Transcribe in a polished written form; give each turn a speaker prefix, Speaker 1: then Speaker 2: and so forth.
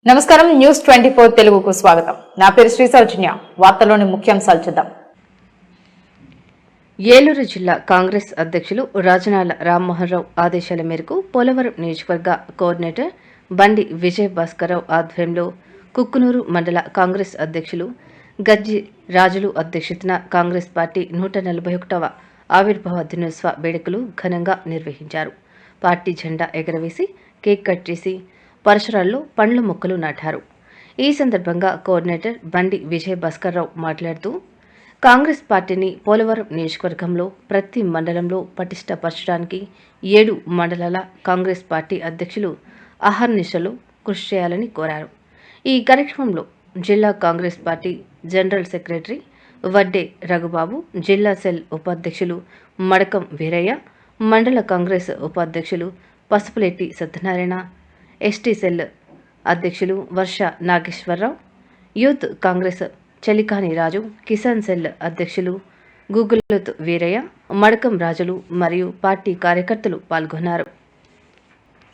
Speaker 1: నమస్కారం న్యూస్ 24 తెలుగుకు స్వాగతం. నా పేరు శ్రీ సౌజన్య. వార్తల్లోని ముఖ్యాంశాలు చూద్దాం.
Speaker 2: ఏలూరు జిల్లా కాంగ్రెస్ అధ్యక్షులు రాజనాల రామ్మోహన్ రావు ఆదేశాల మేరకు పోలవరం నియోజకవర్గ కోఆర్డినేటర్ బండి విజయ్ భాస్కర్రావు ఆధ్వర్యంలో కుక్కునూరు మండల కాంగ్రెస్ అధ్యక్షులు గజ్జి రాజులు అధ్యక్షతన కాంగ్రెస్ పార్టీ 141వ ఆవిర్భావ దినోత్సవ వేడుకలు ఘనంగా నిర్వహించారు. పార్టీ జెండా ఎగరవేసి కేక్ కట్ చేసి పరిసరాల్లో పండ్ల మొక్కలు నాటారు. ఈ సందర్భంగా కోఆర్డినేటర్ బండి విజయ్ భాస్కర్రావు మాట్లాడుతూ కాంగ్రెస్ పార్టీని పోలవరం నియోజకవర్గంలో ప్రతి మండలంలో పటిష్టపరచడానికి 7 మండలాల కాంగ్రెస్ పార్టీ అధ్యక్షులు అహర్నిశలు కృషి చేయాలని కోరారు. ఈ కార్యక్రమంలో జిల్లా Congress party general secretary Vadde Raghubabu, జిల్లా సెల్ ఉపాధ్యక్షులు మడకం వీరయ్య, మండల కాంగ్రెస్ ఉపాధ్యక్షులు పసుపులెట్టి సత్యనారాయణ, ఎస్టీ సెల్ అధ్యక్షులు వర్ష నాగేశ్వరరావు, యూత్ కాంగ్రెస్ చలికాని రాజు, కిసాన్ సెల్ అధ్యక్షులు గుగ్గులత్ వీరయ్య, మడకం రాజులు మరియు పార్టీ కార్యకర్తలు పాల్గొన్నారు.